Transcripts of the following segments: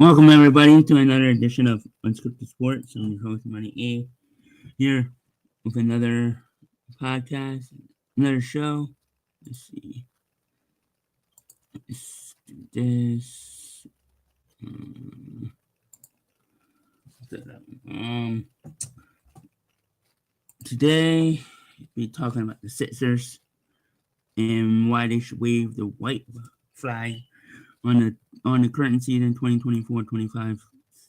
Welcome everybody to another edition of Unscripted Sports. I'm your host, MoneyE, here with another podcast, another show. Let's see. Let's do this. Today we'll be talking about the Sixers and why they should wave the white flag on the current season, 2024-25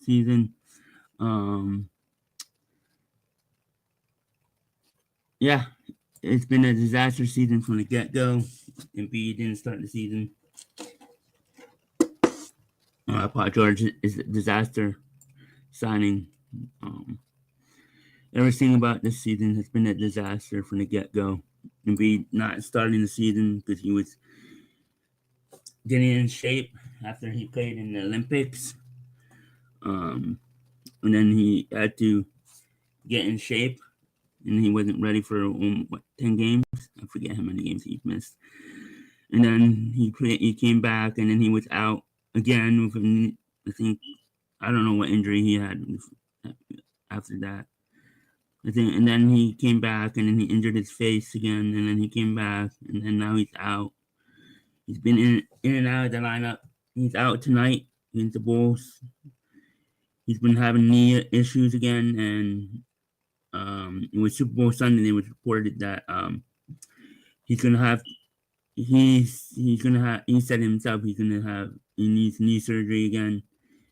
season. Yeah, it's been a disaster season from the get-go. Embiid didn't start the season. Paul George is a disaster signing. Everything about this season has been a disaster from the get-go. Embiid not starting the season because he was getting in shape after he played in the Olympics. And then he had to get in shape, and he wasn't ready for 10 games. I forget how many games he missed. And then he came back, and then he was out again with I don't know what injury he had after that. And then he came back, and then he injured his face again, and then he came back, and then now he's out. He's been in and out of the lineup. He's out tonight against the Bulls. He's been having knee issues again, and it was Super Bowl Sunday. It was reported that he said himself he needs knee surgery again,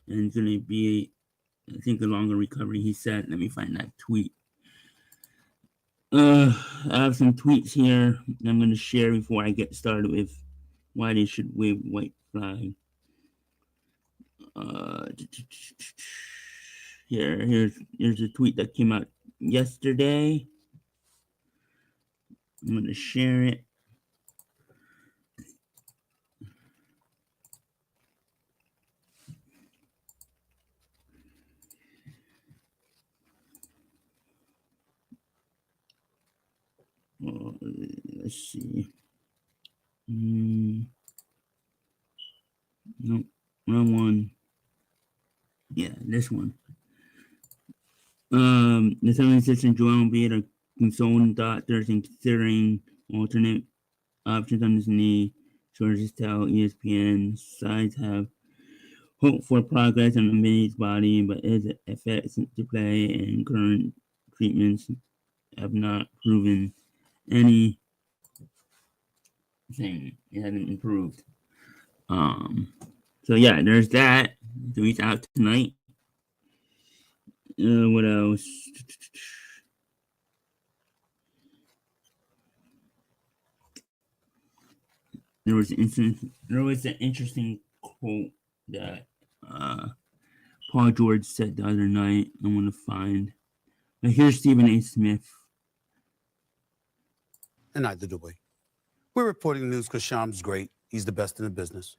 and it's gonna be, I think, a longer recovery. He said, let me find that tweet. I have some tweets here I'm gonna share before I get started with why they should wave white flag. Here's a tweet that came out yesterday. I'm gonna share it. Let's see. Nope, wrong one. Yeah, this one. The 76ers and Joel Embiid are consulting doctors and considering alternate options on his knee. Sources tell ESPN sides have hope for progress on Embiid's body, but his effects to play and current treatments have not proven anything. It hasn't improved. So yeah, there's that. So he's out tonight. What else? There was an interesting quote that Paul George said the other night. I'm gonna find. But here's Stephen A. Smith. And neither do we. We're reporting the news because Sham's great. He's the best in the business.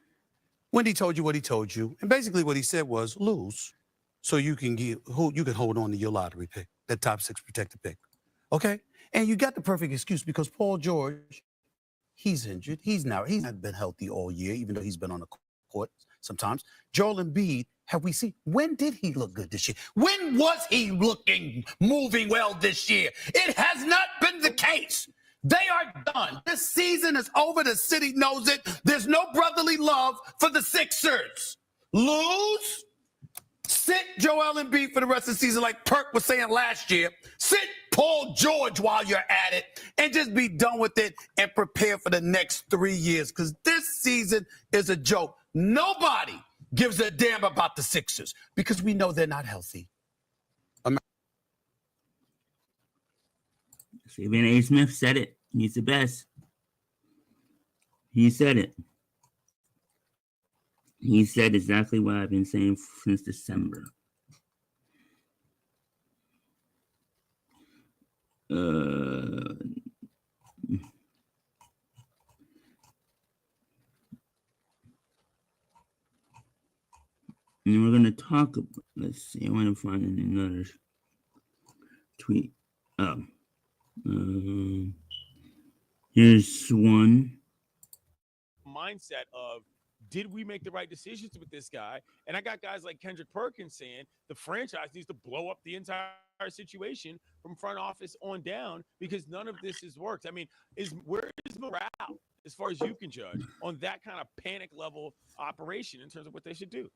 Wendy told you what he told you, and basically what he said was lose, so you can hold on to your lottery pick, that top 6 protected pick. Okay? And you got the perfect excuse because Paul George, he's injured. He's not been healthy all year, even though he's been on the court sometimes. Joel Embiid, have we seen? When did he look good this year? When was he moving well this year? It has not been the case. They are done. This season is over. The city knows it. There's no brotherly love for the Sixers. Lose. Sit Joel Embiid for the rest of the season, like Perk was saying last year. Sit Paul George while you're at it, and just be done with it and prepare for the next 3 years, because this season is a joke. Nobody gives a damn about the Sixers because we know they're not healthy. Stephen A. Smith said it. He's the best. He said it. He said exactly what I've been saying since December. And we're going to talk about, let's see, I want to find another tweet. Oh. Here's one. Mindset of did we make the right decisions with this guy? And I got guys like Kendrick Perkins saying the franchise needs to blow up the entire situation from front office on down because none of this has worked. I mean, where is morale, as far as you can judge, on that kind of panic level operation in terms of what they should do?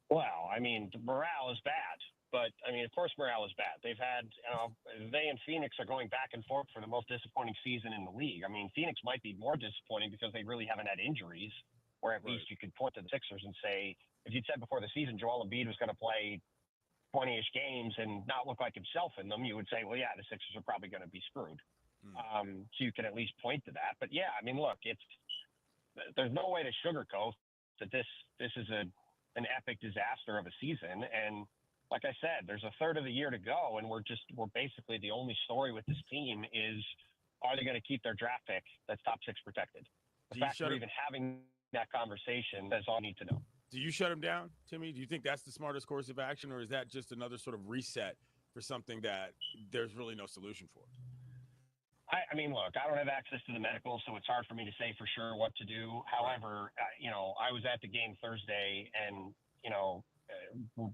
Well, I mean, the morale is bad. But, I mean, of course, morale is bad. They've had, they and Phoenix are going back and forth for the most disappointing season in the league. I mean, Phoenix might be more disappointing because they really haven't had injuries, or at least you could point to the Sixers and say, if you'd said before the season Joel Embiid was going to play 20-ish games and not look like himself in them, you would say, well, yeah, the Sixers are probably going to be screwed. So you can at least point to that. But, yeah, I mean, look, there's no way to sugarcoat that this is an epic disaster of a season. And like I said, there's a third of the year to go, and we're basically the only story with this team is, are they going to keep their draft pick that's top 6 protected? The fact we're even having that conversation, that's all I need to know. Do you shut him down, Timmy? Do you think that's the smartest course of action, or is that just another sort of reset for something that there's really no solution for? I mean, look, I don't have access to the medical, so it's hard for me to say for sure what to do. However, I was at the game Thursday, and,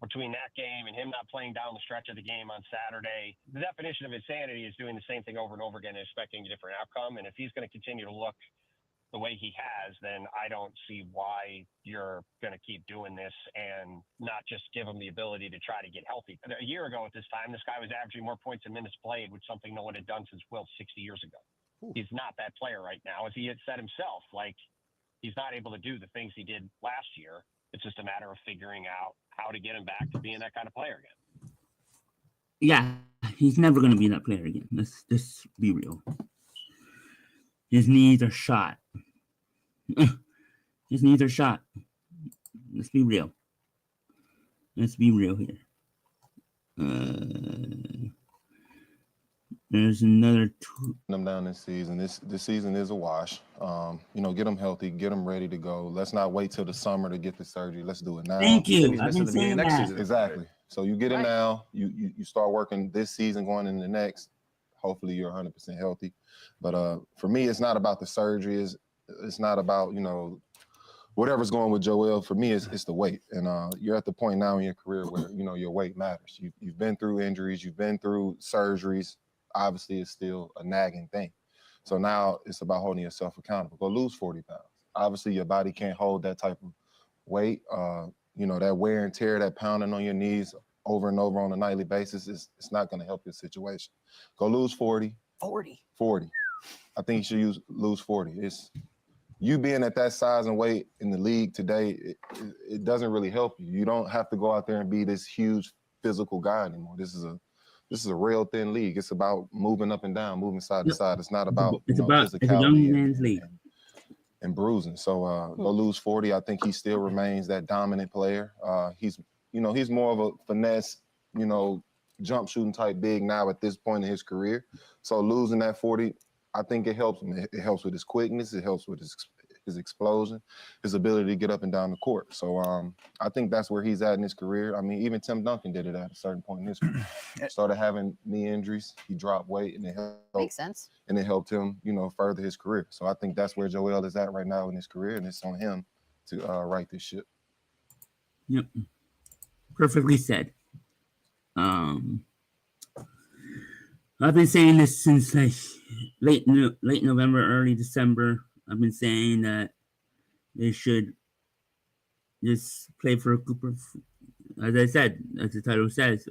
between that game and him not playing down the stretch of the game on Saturday, the definition of insanity is doing the same thing over and over again and expecting a different outcome. And if he's going to continue to look the way he has, then I don't see why you're going to keep doing this and not just give him the ability to try to get healthy. A year ago at this time, this guy was averaging more points and minutes played, which is something no one had done since Wilt 60 years ago. Ooh. He's not that player right now. As he had said himself, he's not able to do the things he did last year. It's just a matter of figuring out how to get him back to being that kind of player again. Yeah, he's never going to be that player again. Let's just be real. His knees are shot. His knees are shot. Let's be real. Let's be real here. There's another them down this season. This season is a wash. Get them healthy, get them ready to go. Let's not wait till the summer to get the surgery. Let's do it now. Thank you. I've been saying next that. season. Exactly. So you get it now. You start working this season, going into the next. Hopefully you're 100% healthy. But for me, it's not about the surgery. It's not about whatever's going with Joel. For me, it's the weight. And you're at the point now in your career where your weight matters. You've been through injuries. You've been through surgeries. Obviously, it's still a nagging thing. So now it's about holding yourself accountable. Go lose 40 pounds. Obviously, your body can't hold that type of weight. That wear and tear, that pounding on your knees over and over on a nightly basis, it's not going to help your situation. Go lose 40. 40. I think you should lose 40. It's you being at that size and weight in the league today, it doesn't really help you. You don't have to go out there and be this huge physical guy anymore. This is a real thin league. It's about moving up and down, moving side to side. It's not about physicality it's a young man's league and bruising. So go lose 40. I think he still remains that dominant player. He's more of a finesse, jump shooting type big now at this point in his career. So losing that 40, I think it helps him. It helps with his quickness. It helps with his explosion, his ability to get up and down the court. So I think that's where he's at in his career. I mean, even Tim Duncan did it at a certain point in his career. Started having knee injuries. He dropped weight, and it helped. Makes sense. And it helped him, further his career. So I think that's where Joel is at right now in his career, and it's on him to right this ship. Yep. Perfectly said. I've been saying this since late November, early December. I've been saying that they should just play for a group of, as I said, as the title says,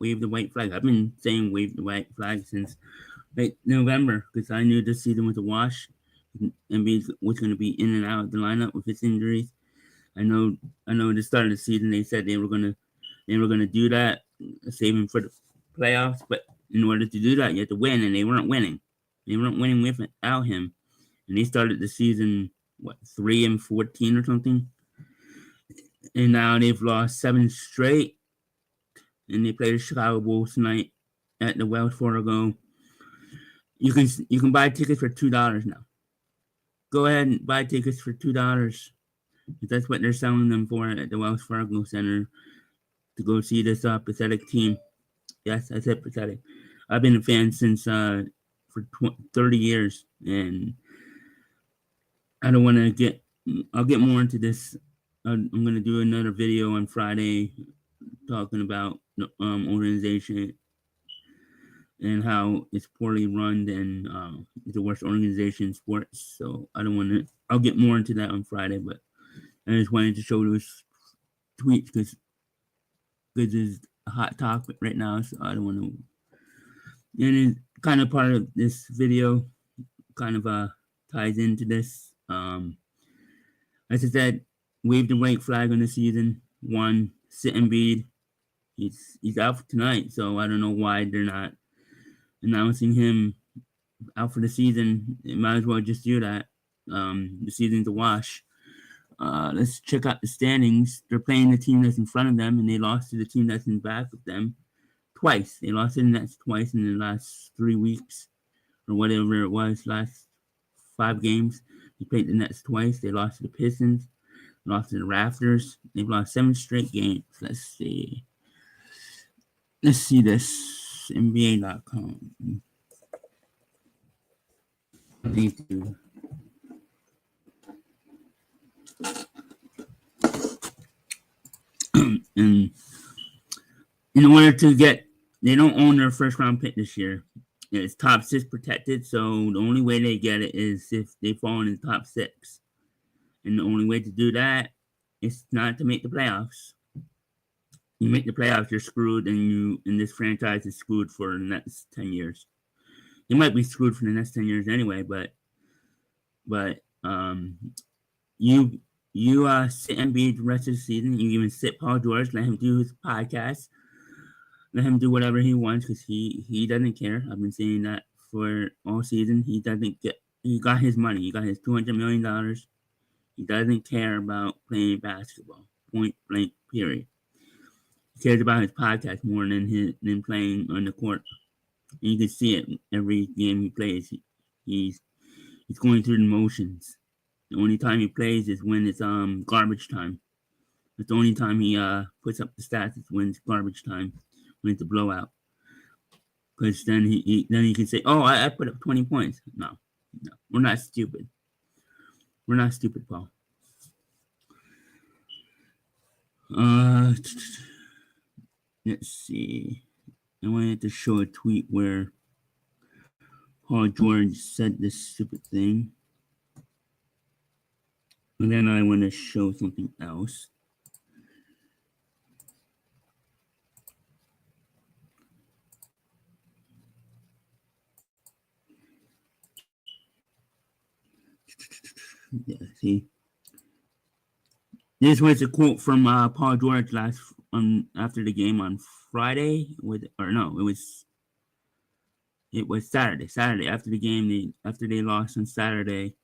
wave the white flag. I've been saying wave the white flag since late November because I knew this season was a wash. Embiid was going to be in and out of the lineup with his injuries. I know at the start of the season they said they were going to do that, save him for the playoffs. But in order to do that, you have to win, and they weren't winning. They weren't winning without him. And they started the season, 3-14 or something. And now they've lost 7 straight. And they play the Chicago Bulls tonight at the Wells Fargo. You can buy tickets for $2 now. Go ahead and buy tickets for $2. That's what they're selling them for at the Wells Fargo Center to go see this pathetic team. Yes, I said pathetic. I've been a fan since for 30 years, and I don't want to get I'll get more into this. I'm going to do another video on Friday talking about the organization and how it's poorly run and it's the worst organization in sports. So I don't want to. I'll get more into that on Friday, but I just wanted to show those tweets because it's a hot topic right now. So I don't want to. And it's kind of part of this video, kind of ties into this. As I said, waved the white flag on the season. One, sit Embiid. He's out for tonight, so I don't know why they're not announcing him out for the season. It might as well just do that. The season's a wash. Let's check out the standings. They're playing the team that's in front of them, and they lost to the team that's in back of them twice. They lost to the Nets twice in the last 3 weeks, or whatever it was, last 5 games. They played the Nets twice. They lost to the Pistons, lost to the Raptors. They've lost 7 straight games. Let's see this. NBA.com. These two. And in order to get, they don't own their first round pick this year. It's top 6 protected, so the only way they get it is if they fall in the top 6. And the only way to do that is not to make the playoffs. You make the playoffs, you're screwed, and this franchise is screwed for the next 10 years. You might be screwed for the next 10 years anyway, but you sit Embiid the rest of the season. You even sit Paul George, let him do his podcast, let him do whatever he wants because he doesn't care. I've been saying that for all season. He got his money. He got his $200 million. He doesn't care about playing basketball. Point blank. Period. He cares about his podcast more than playing on the court. And you can see it every game he plays. He's going through the motions. The only time he plays is when it's garbage time. That's the only time he puts up the stats is when it's garbage time, when it's a blowout. Because then he can say, "Oh, I put up 20 points." No, we're not stupid. We're not stupid, Paul. Let's see. I wanted to show a tweet where Paul George said this stupid thing. And then I want to show something else. Yeah, see. This was a quote from Paul George after the game on Friday. It was Saturday. Saturday after the game, after they lost on Saturday.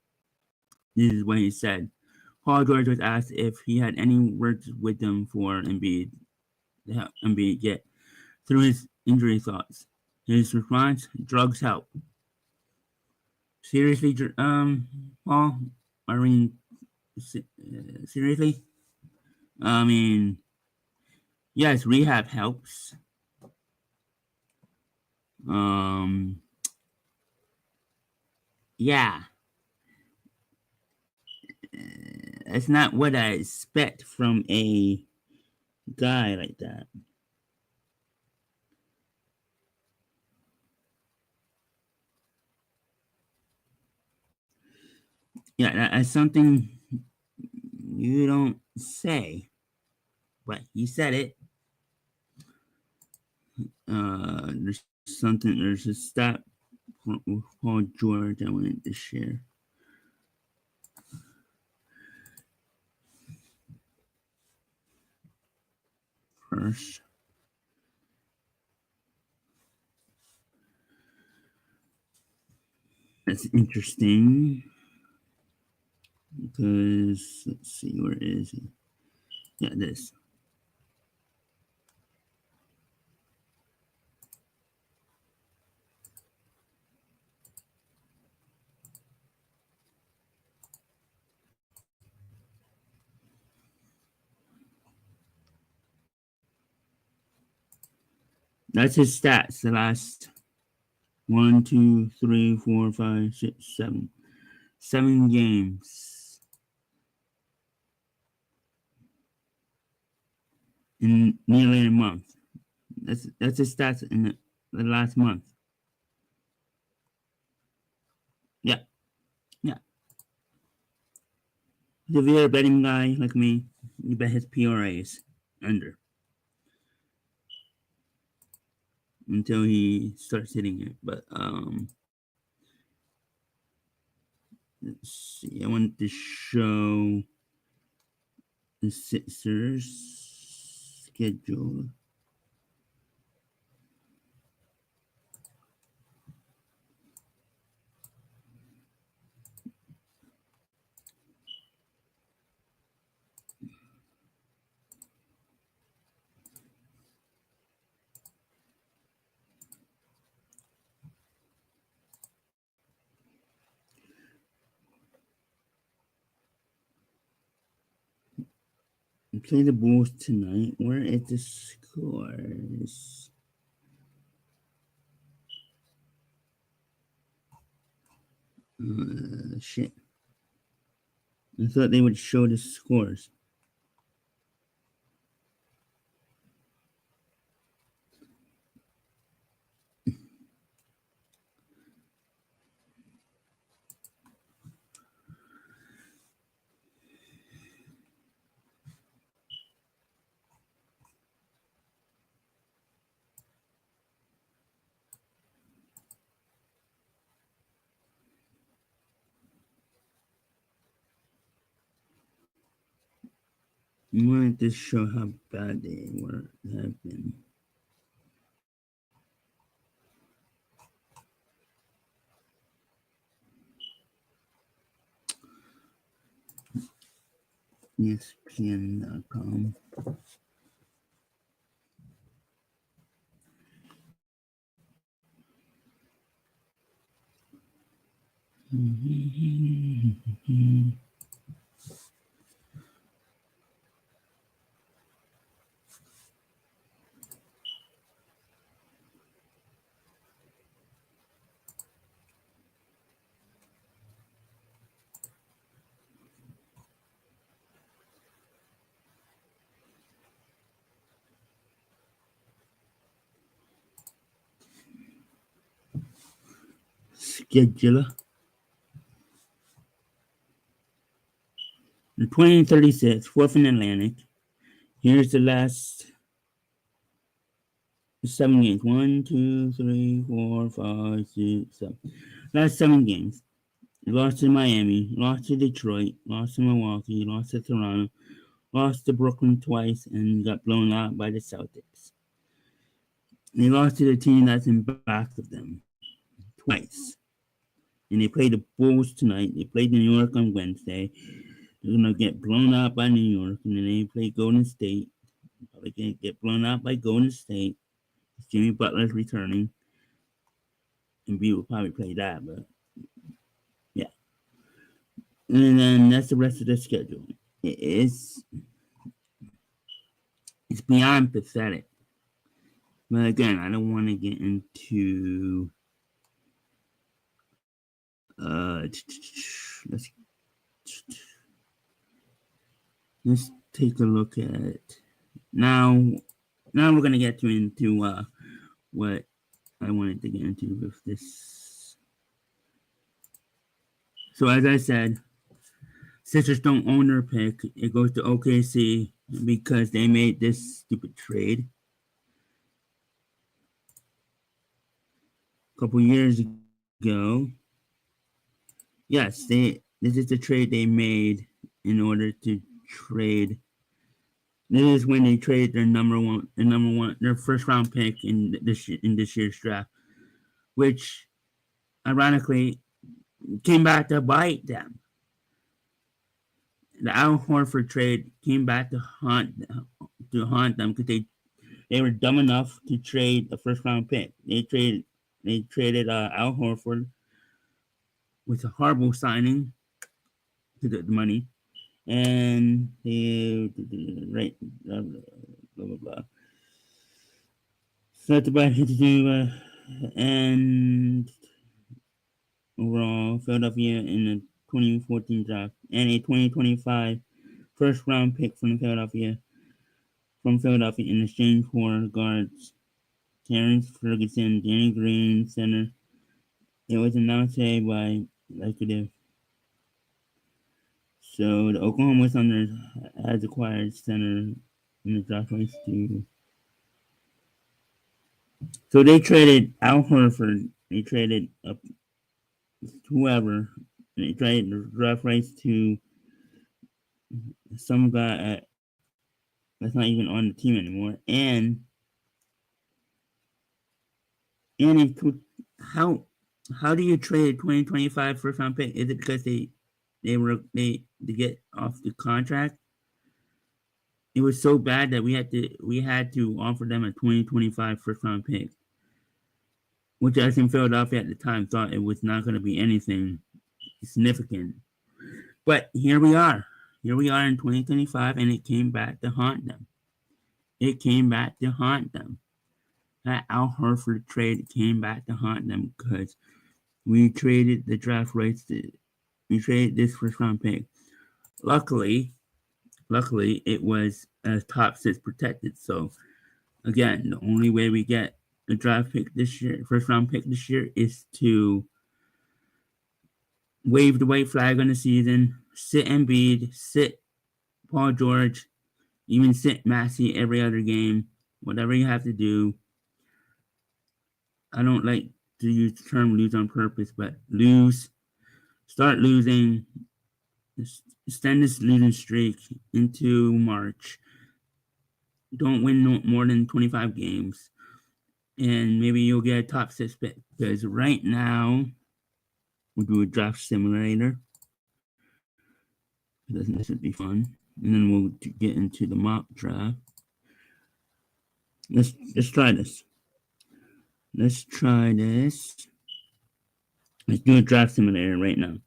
This is what he said. Paul George was asked if he had any words with them for Embiid to help Embiid get through his injury thoughts. His response: drugs help. Seriously, Paul? I mean, seriously? I mean, yes, rehab helps. Yeah. That's not what I expect from a guy like that. Yeah, that's something you don't say, but he said it. There's a stat with Paul George I wanted to share. First. That's interesting because let's see, where is he? Yeah, this. That's his stats. The last 1, 2, 3, 4, 5, 6, 7 games. in nearly a month. That's his stats in the last month. Yeah. If you're a betting guy like me, you bet his PRA is under until he starts hitting it. But let's see. I wanted to show the Sixers schedule. We play the Bulls tonight. Where is the scores? Shit. I thought they would show the scores. I wanted to show how bad they have been. ESPN.com. Scheduler. The 2036, fourth in Atlantic. Here's the last 7 games. 1, 2, 3, 4, 5, 6, 7. Last 7 games. Lost to Miami, lost to Detroit, lost to Milwaukee, lost to Toronto, lost to Brooklyn twice, and got blown out by the Celtics. They lost to the team that's in back of them twice. And they played the Bulls tonight. They played New York on Wednesday. They're going to get blown out by New York. And then they play Golden State. Probably going to get blown out by Golden State. Jimmy Butler's returning. And we will probably play that, but yeah. And then that's the rest of the schedule. It's beyond pathetic. But again, I don't want to get into let's take a look at now we're gonna get into what I wanted to get into with this. So as I said, Sixers don't own their pick. It goes to OKC because they made this stupid trade a couple years ago. Yes, this is the trade they made in order to trade. This is when they traded their first round pick in this year's draft, which ironically came back to bite them. The Al Horford trade came back to haunt them because they were dumb enough to trade a first round pick. They traded Al Horford with a horrible signing to get the money, and they blah blah blah. So that's about it to do, and overall, Philadelphia in the 2014 draft and a 2025 first round pick from Philadelphia from Philadelphia in exchange for guards Terrence Ferguson, Danny Green, center. It was announced today by executive. So the Oklahoma Thunder has acquired center in the draft race to. So they traded Al Horford. They traded up whoever. They traded the draft rights to some guy that's not even on the team anymore. And how do you trade 2025 first round pick? Is it because they get off the contract? It was so bad that we had to offer them a 2025 first round pick, which us in Philadelphia at the time thought it was not going to be anything significant. But here we are. Here we are in 2025, and it came back to haunt them. That Al Horford trade came back to haunt them because we traded the draft rights. We traded this first round pick. Luckily, it was a top 6 protected. So, again, the only way we get a draft pick this year, first round pick this year, is to wave the white flag on the season, sit Embiid, sit Paul George, even sit Maxey every other game, whatever you have to do. I don't like to use the term lose on purpose, but start losing, extend this losing streak into March. Don't win no more than 25 games, and maybe you'll get a top 6 pick. Because right now, we'll do a draft simulator. This would be fun, and then we'll get into the mock draft. Let's try this. Let's do a draft simulator right now.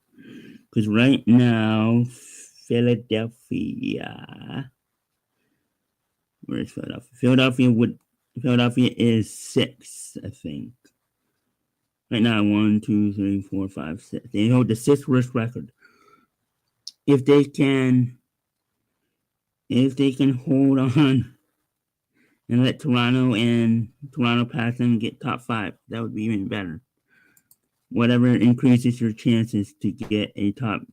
Because right now, Philadelphia. Where is Philadelphia? Philadelphia is 6, I think. Right now, 1, 2, 3, 4, 5, 6. They hold the 6th worst record. If they can hold on and let Toronto pass them and get top 5, that would be even better. Whatever increases your chances to get a top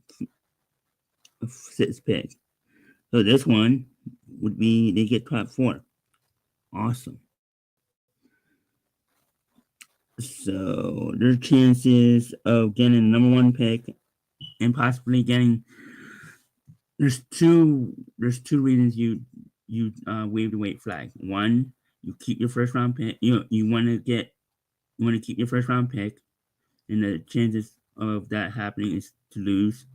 6 pick. So this one would be they get top 4. Awesome. So their chances of getting the number 1 pick and possibly getting there's two reasons you wave the white flag. One, you keep your first round pick. You want to keep your first round pick, and the chances of that happening is to lose.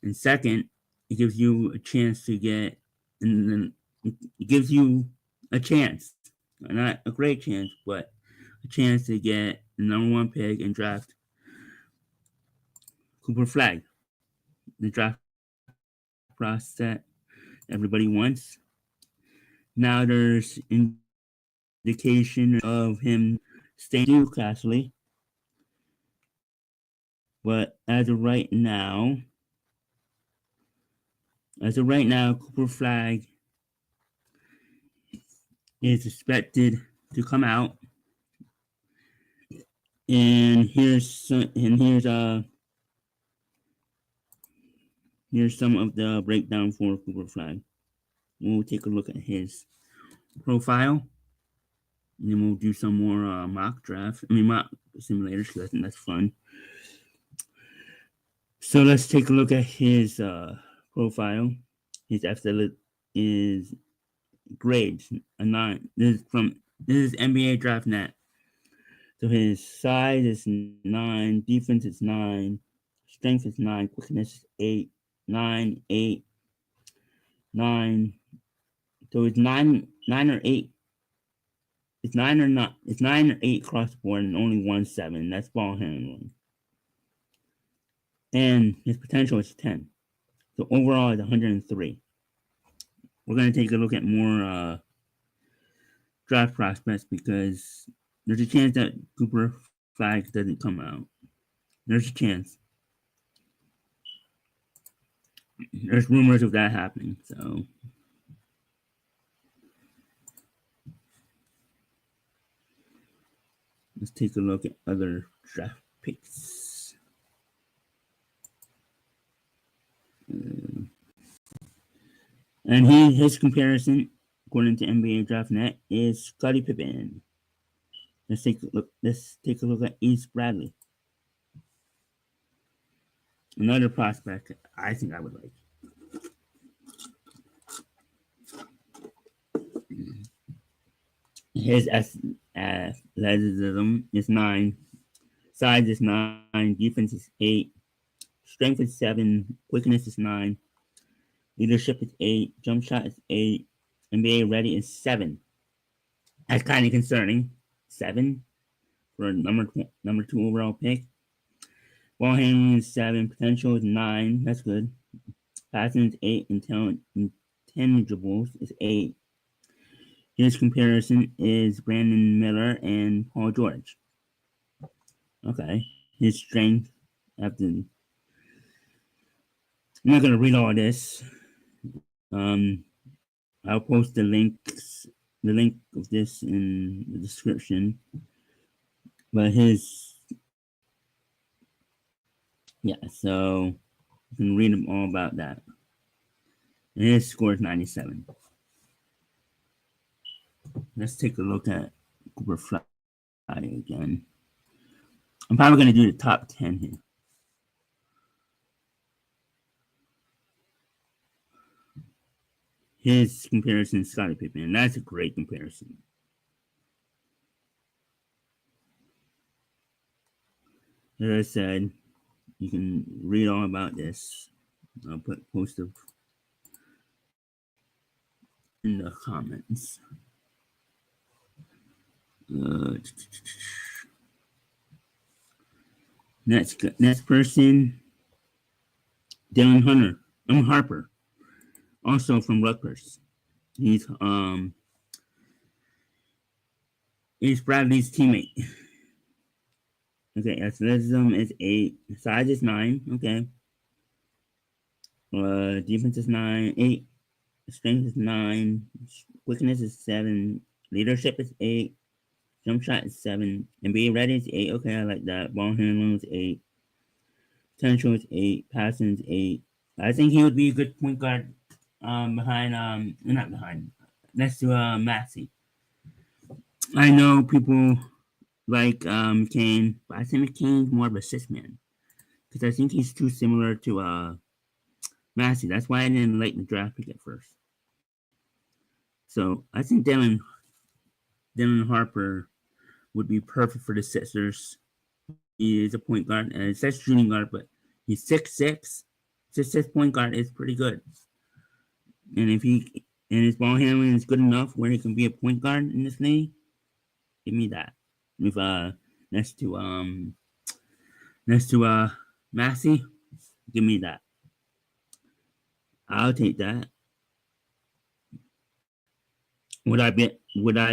And second, it gives you a chance to get, and then it gives you a chance, not a great chance, but a chance to get the number 1 pick and draft Cooper Flagg. The draft process everybody wants. Now there's indication of him staying in Newcastle, but as of right now, Cooper Flagg is expected to come out, and here's some of the breakdown for Cooper Flagg. We'll take a look at his profile, and then we'll do some more mock simulators, because I think that's fun. So let's take a look at his profile. His athletic is grades a 9. This is NBA Draft Net. So his size is 9, defense is 9, strength is 9, quickness is 8, 9, 8, 9. So it's 9 or 8. It's 9 or not. It's 9 or 8 across the board, and only 1 7. That's ball handling. And his potential is 10. So overall, it's 103. We're going to take a look at more draft prospects, because there's a chance that Cooper Flagg doesn't come out. There's a chance. There's rumors of that happening. So Let's take a look at other draft picks. And his comparison, according to NBA Draft.net, is Scottie Pippen. Let's take a look at Ace Bradley. Another prospect I think I would like. His athleticism is 9, size is 9, defense is 8, strength is 7, quickness is 9, leadership is 8, jump shot is 8, NBA ready is 7. That's kind of concerning. 7 for a number 2 overall pick. Ball handling is 7, potential is 9. That's good. Passing is 8, intangibles is 8. His comparison is Brandon Miller and Paul George. Okay. His strength, I'm not going to read all this. I'll post the link of this in the description. But so you can read them all about that. And his score is 97. Let's take a look at Cooper Flagg again. I'm probably going to do the top 10 here. His comparison is Scottie Pippen, and that's a great comparison. As I said, you can read all about this. I'll post it in the comments. Next person, Dylan Harper, also from Rutgers. He's Bradley's teammate. Okay, athleticism is 8, size is 9. Okay. Defense is 9, 8. Strength is 9. Quickness is 7. Leadership is 8. Jump shot is 7. NBA ready is 8. Okay, I like that. Ball handling is 8. Potential is 8. Passing is 8. I think he would be a good point guard next to Maxey. I know people like McCain, but I think McCain's more of a six man. Because I think he's too similar to Maxey. That's why I didn't like the draft pick at first. So I think Dylan Harper would be perfect for the Sixers. He is a point guard, and it says shooting guard, but he's 6'6". 6'6" point guard is pretty good. And if his ball handling is good enough where he can be a point guard in this league, give me that. With next to Maxey, give me that. I'll take that. Would I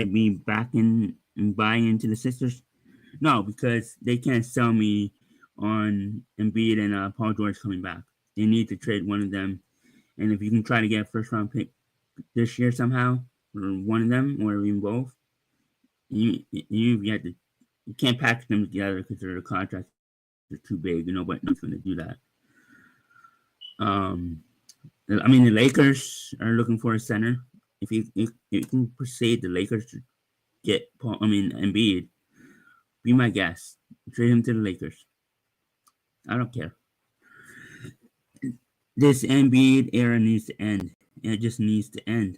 be backing and buying into the Sixers? No, because they can't sell me on Embiid and Paul George coming back. They need to trade one of them. And if you can try to get a first round pick this year somehow, or one of them, or even both, you can't package them together because their contracts are too big. Nobody's going to do that. I mean, the Lakers are looking for a center. If you can persuade the Lakers to get Embiid, be my guest. Trade him to the Lakers. I don't care. This Embiid era needs to end. It just needs to end.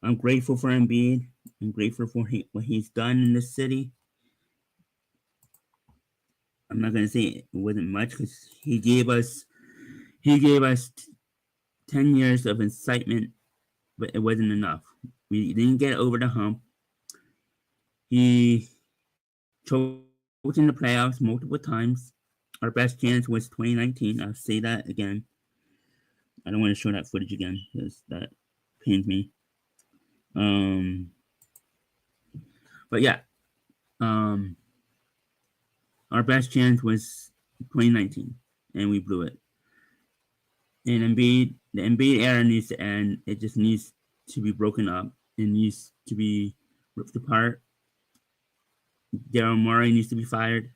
I'm grateful for Embiid. I'm grateful for what he's done in this city. I'm not gonna say it wasn't much because he gave us 10 years of excitement, but it wasn't enough. We didn't get over the hump. He choked in the playoffs multiple times. Our best chance was 2019. I'll say that again. I don't want to show that footage again because that pains me. But yeah, our best chance was 2019, and we blew it. And the Embiid era needs to end. It just needs to be broken up. It needs to be ripped apart. Daryl Morey needs to be fired.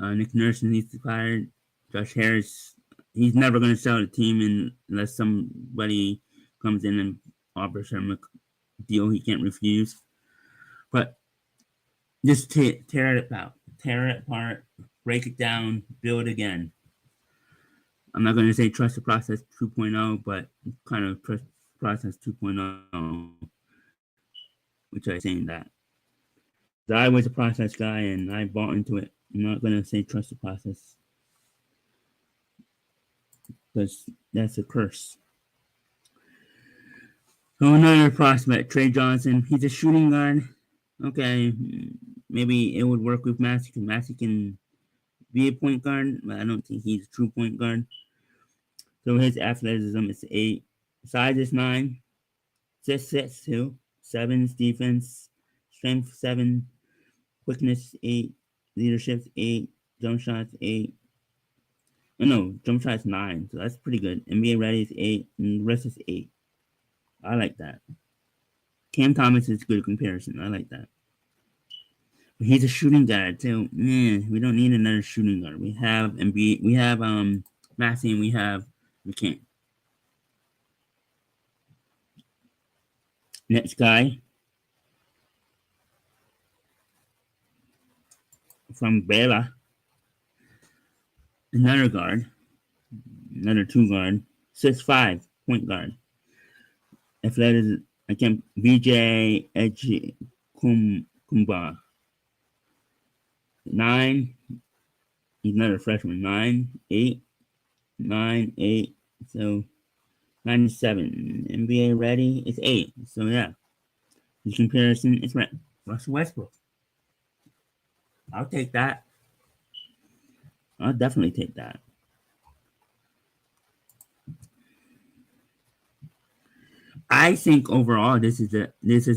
Nick Nurse needs to be fired. Josh Harris, he's never going to sell the team unless somebody comes in and offers him a deal he can't refuse. But just tear it apart, break it down, build again. I'm not going to say trust the process 2.0, but kind of trust the process 2.0, which I'm saying that. I was a process guy and I bought into it. I'm not going to say trust the process because that's a curse. So another prospect, Trey Johnson. He's a shooting guard. Okay, maybe it would work with Massey because Massey can be a point guard, but I don't think he's a true point guard. So his athleticism is 8. Size is 9. 6'2". 7 is defense. Strength 7. Quickness 8. Leadership 8. Jump shots 8. Oh, no, jump shots 9. So that's pretty good. NBA ready is 8. And the rest is 8. I like that. Cam Thomas is a good comparison. I like that. But he's a shooting guard too. We don't need another shooting guard. We have Embiid. We have Massey and we have McCain. Next guy from Baylor. Another guard. Another 2 guard. 6'5", point guard. Athleticism. I can't. VJ Edge Kumba. 9. He's another freshman. 9, 8, 9, 8. So 97. NBA ready. It's 8. So yeah. In comparison, it's Russell Westbrook. I'll take that. I'll definitely take that. I think overall this is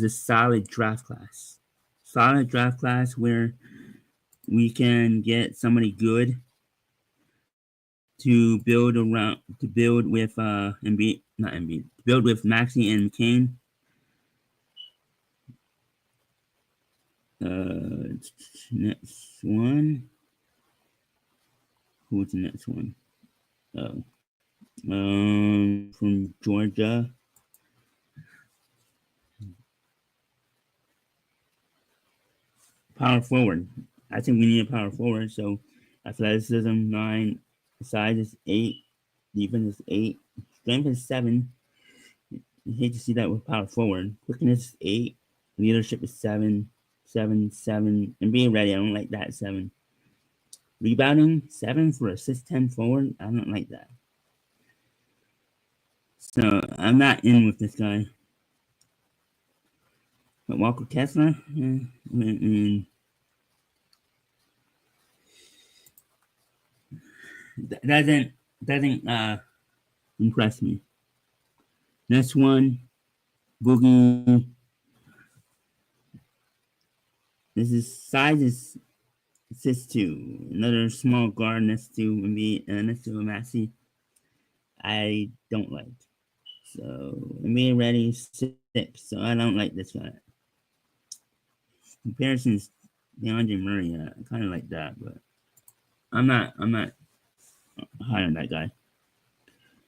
a solid draft class. Solid draft class where we can get somebody good to build with build with Maxey and McCain. Next one. Who's the next one? From Georgia. Power forward. I think we need a power forward. So athleticism 9, size is 8, defense is 8, strength is 7. You hate to see that with power forward. Quickness is 8, leadership is 7, 7, 7, and being ready. I don't like that 7. Rebounding 7 for a 6'10" forward. I don't like that. So I'm not in with this guy. But Walker Kessler, doesn't impress me. Next one, Boogie. Size is 6'2". Another small guard next to Massey. I don't like. So being ready 6. So I don't like this guy. Comparison is DeAndre Murray. I kind of like that, but I'm not high on that guy.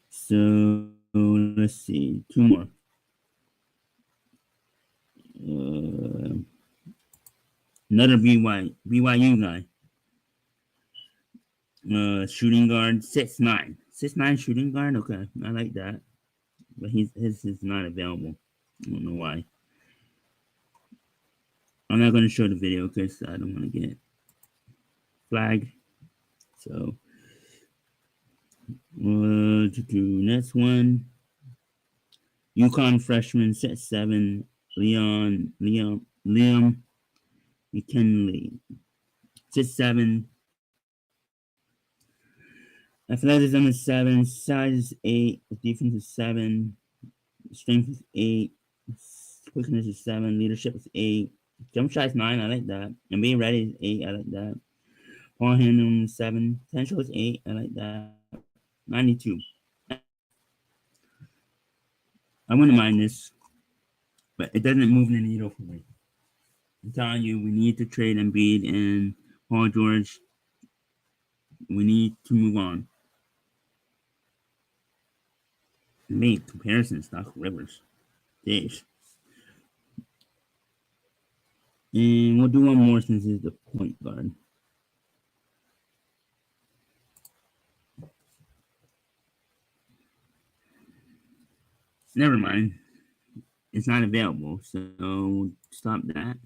So let's see, 2 more. Another BYU guy. Shooting guard 6'9". 6'9" shooting guard. Okay, I like that, but his is not available. I don't know why. I'm not going to show the video because I don't want to get flagged. So, next one. UConn freshman, 6'7", Liam McKinley, 6'7". Athleticism is 7, size is 8, defense is 7, strength is 8, quickness is 7, leadership is 8, jump shot is 9, I like that, and being ready is 8, I like that. Ball handling is 7, potential is 8, I like that. 92. I wouldn't mind this, but it doesn't move the needle for me. I'm telling you, we need to trade Embiid and Paul George. We need to move on. Make comparisons, Doc Rivers. Dave. And we'll do one more since it's the point guard. Never mind. It's not available, so stop that.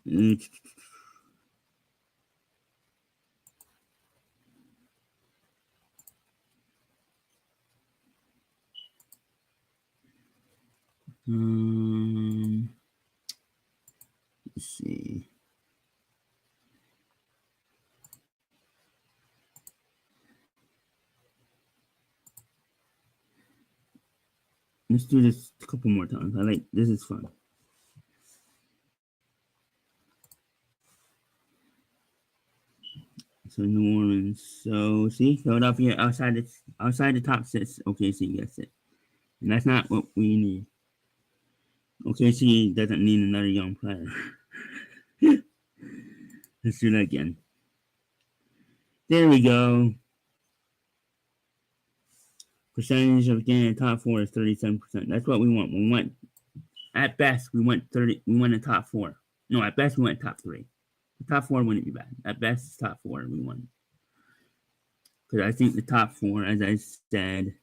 Let's see. Let's do this a couple more times. This is fun. So New Orleans. So see, Philadelphia outside the top six. OKC gets it, and that's not what we need. OKC doesn't need another young player. Let's do that again. There we go. Percentage of getting in the top four is 37%. That's what we want. We want, at best, we want the top four. No, at best we want top three. The top four wouldn't be bad. At best, it's top four we want. Because I think the top four, as I said,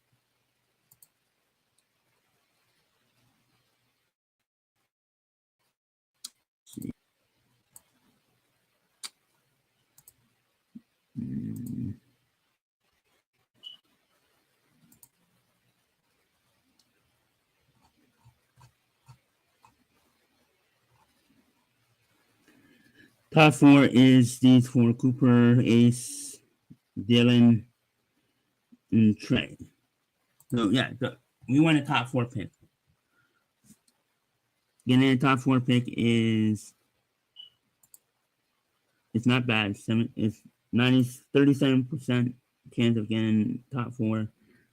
top four is these four: Cooper, Ace, Dylan, and Trey. So yeah, we want a top four pick. Getting a top four pick it's not bad. It's 37% chance of getting top four,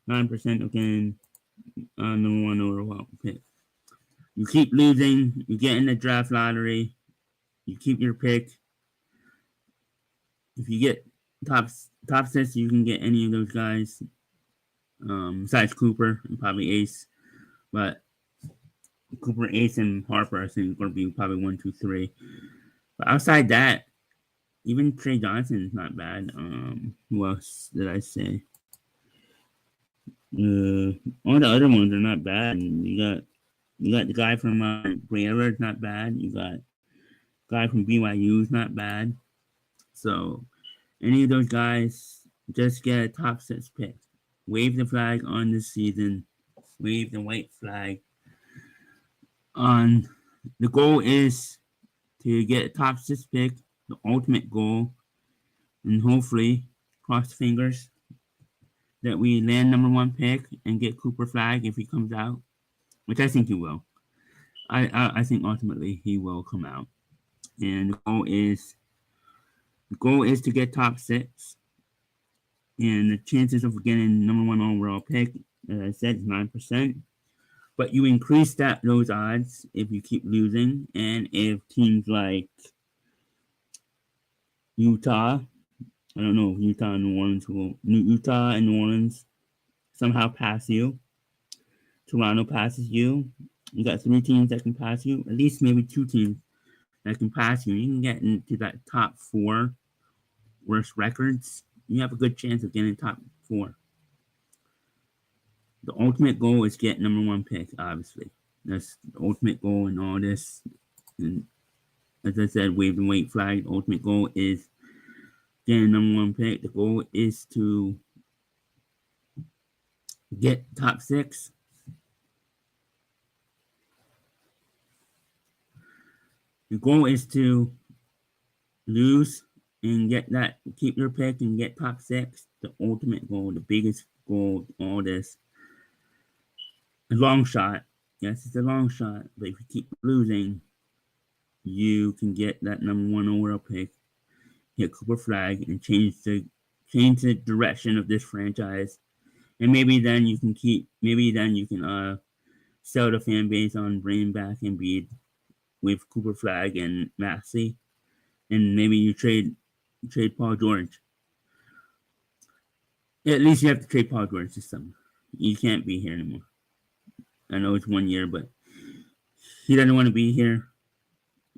9% of getting number one overall pick. You keep losing, you get in the draft lottery, you keep your pick. If you get top six, you can get any of those guys, besides Cooper and probably Ace. But Cooper, Ace, and Harper, I think, are going to be probably 1, 2, 3. But outside that, even Trey Johnson is not bad. Who else did I say? All the other ones are not bad. You got the guy from Baylor, not bad. You got the guy from BYU is not bad. So any of those guys, just get a top six pick. Wave the flag on this season. Wave the white flag. The goal is to get a top six pick, the ultimate goal, and hopefully, cross fingers, that we land number one pick and get Cooper Flagg if he comes out, which I think he will. I think ultimately he will come out, and the goal is to get top six, and the chances of getting number one overall pick, as I said, is 9%. But you increase those odds if you keep losing, and if teams like Utah, I don't know if Utah and New Orleans somehow pass you. Toronto passes you. You got 3 teams that can pass you. At least maybe 2 teams that can pass you. You can get into that top 4 worst records. You have a good chance of getting top 4. The ultimate goal is get number one pick, obviously. That's the ultimate goal in all this. And as I said, wave the white flag. The ultimate goal is getting number one pick. The goal is to get top 6. The goal is to lose and keep your pick and get top 6. The ultimate goal, the biggest goal, all this. A long shot. Yes, it's a long shot. But if you keep losing, you can get that number one overall pick, get Cooper Flagg, and change the direction of this franchise. And maybe then you can sell the fan base on bringing back Embiid with Cooper Flagg and Maxey, and maybe you trade Paul George. At least you have to trade Paul George this summer. You can't be here anymore. I know it's 1 year, but he doesn't want to be here.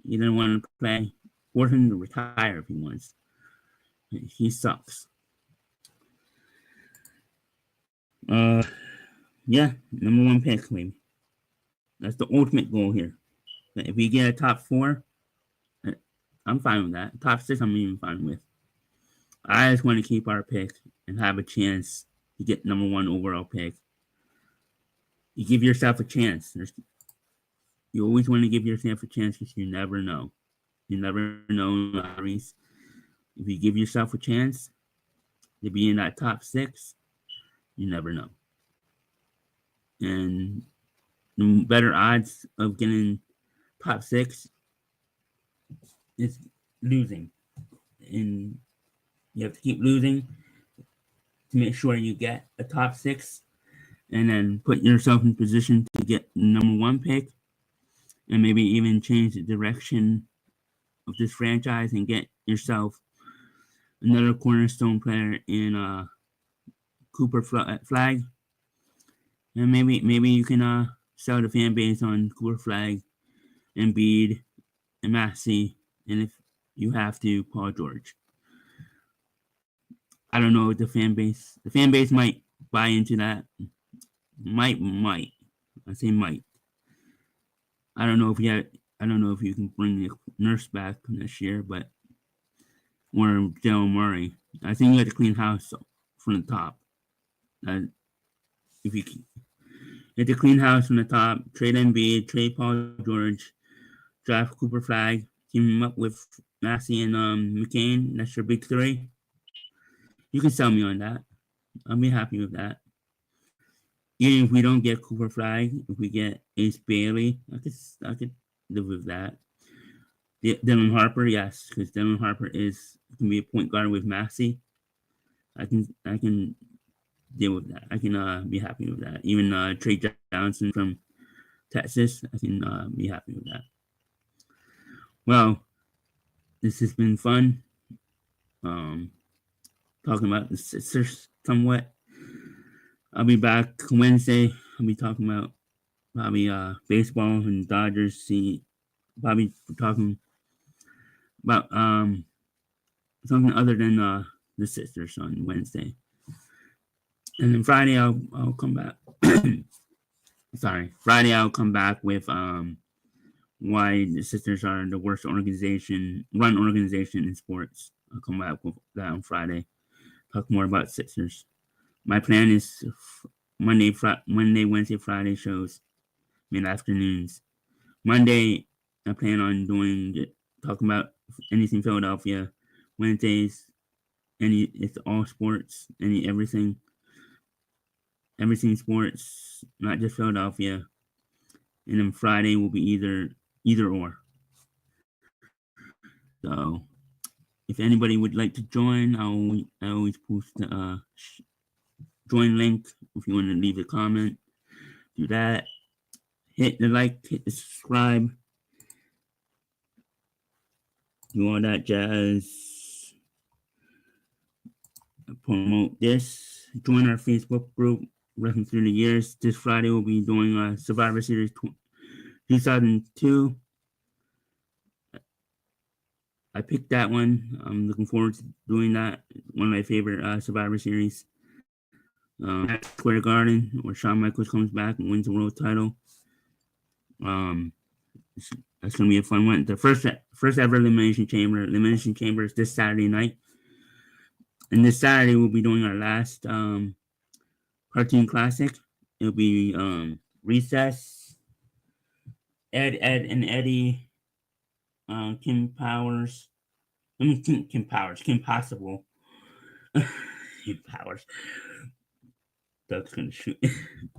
He doesn't want to play. Force him to retire if he wants. He sucks. Yeah, number 1 pick, maybe. That's the ultimate goal here. If we get a top 4, I'm fine with that. Top 6, I'm even fine with. I just want to keep our pick and have a chance to get number 1 overall pick. You give yourself a chance. You always want to give yourself a chance because you never know. You never know in lotteries. If you give yourself a chance to be in that top 6, you never know. And the better odds of getting top 6 is losing. And you have to keep losing to make sure you get a top 6 and then put yourself in position to get the number 1 pick and maybe even change the direction of this franchise and get yourself another cornerstone player in Cooper Flagg. And maybe you can sell the fan base on Cooper Flagg, Embiid, and Maxey, and if you have to, Paul George. I don't know if the fan base might buy into that. Might. I say might. I don't know if you can bring the Nurse back this year, but or Daryl Murray. I think you have to clean house from the top. If you have to clean house from the top, trade Embiid, trade Paul George, draft Cooper Flagg, team him up with Maxey and McCain. That's your big 3. You can sell me on that. I'll be happy with that. Even if we don't get Cooper Flagg, if we get Ace Bailey, I could live with that. Dylan Harper, yes, because Dylan Harper can be a point guard with Maxey. I can deal with that. I can be happy with that. Even Trey Johnson from Texas, I can be happy with that. Well, this has been fun. Talking about the Sixers somewhat. I'll be back Wednesday. I'll be talking about probably baseball and Dodgers. Probably talking about something other than the Sixers on Wednesday. And then Friday I'll come back. Friday I'll come back with why the Sixers are the worst run organization in sports. I'll come back with that on Friday. Talk more about Sixers. My plan is Monday, Wednesday, Friday shows, mid-afternoons. Monday, I plan on talking about anything Philadelphia. Wednesdays, it's all sports, everything sports, not just Philadelphia. And then Friday will be either or. So, if anybody would like to join, I always post the join link. If you want to leave a comment, do that. Hit the like, hit the subscribe, do all that jazz. Promote this. Join our Facebook group, Wrestling Through the Years. This Friday we'll be doing Survivor Series 2002. I picked that one. I'm looking forward to doing that. One of my favorite Survivor Series. At Square Garden, where Shawn Michaels comes back and wins the world title. That's gonna be a fun one. The first ever Elimination Chamber. Elimination Chamber is this Saturday night. And this Saturday we'll be doing our last cartoon classic. It'll be Recess, Ed and Eddie, Kim Powers. Kim Possible. Kim Powers. Doug's gonna shoot.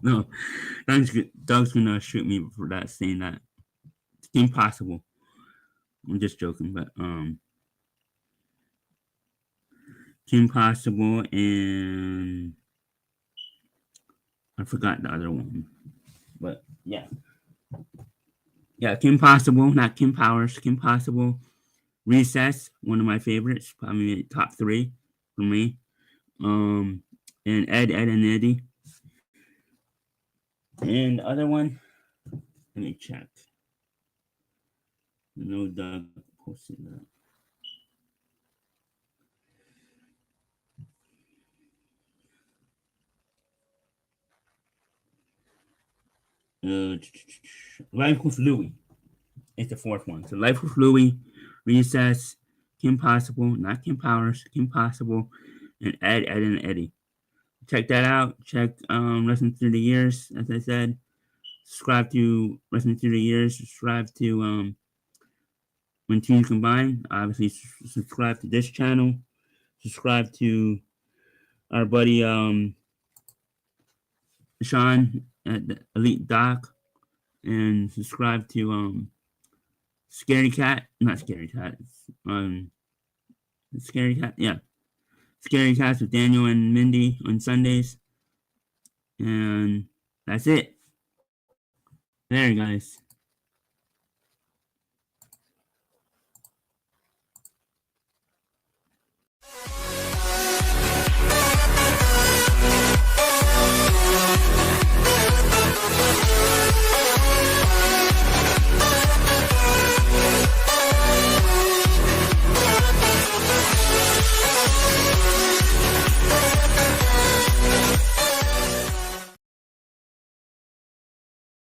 No, Doug's gonna shoot me for that, saying that. It's impossible. I'm just joking, but Kim Possible and I forgot the other one, but yeah. Yeah, Kim Possible, not Kim Powers. Kim Possible. Recess, one of my favorites, probably top 3 for me. And Ed, and Eddie. And the other one, let me check. I know Doug posted that. Life with Louie. It's the 4th one. So Life with Louie, Recess, Kim Possible, not Kim Powers, Kim Possible, and Ed, and Eddie. Check that out. Check Wrestling Through the Years, as I said. Subscribe to Wrestling Through the Years. Subscribe to When Teams Combine. Obviously, subscribe to this channel. Subscribe to our buddy Sean at the Elite Doc. And subscribe to Scary Cat. Not Scary Cat. Scary Cat. Yeah. Scary Cats with Daniel and Mindy on Sundays. And that's it. There, guys.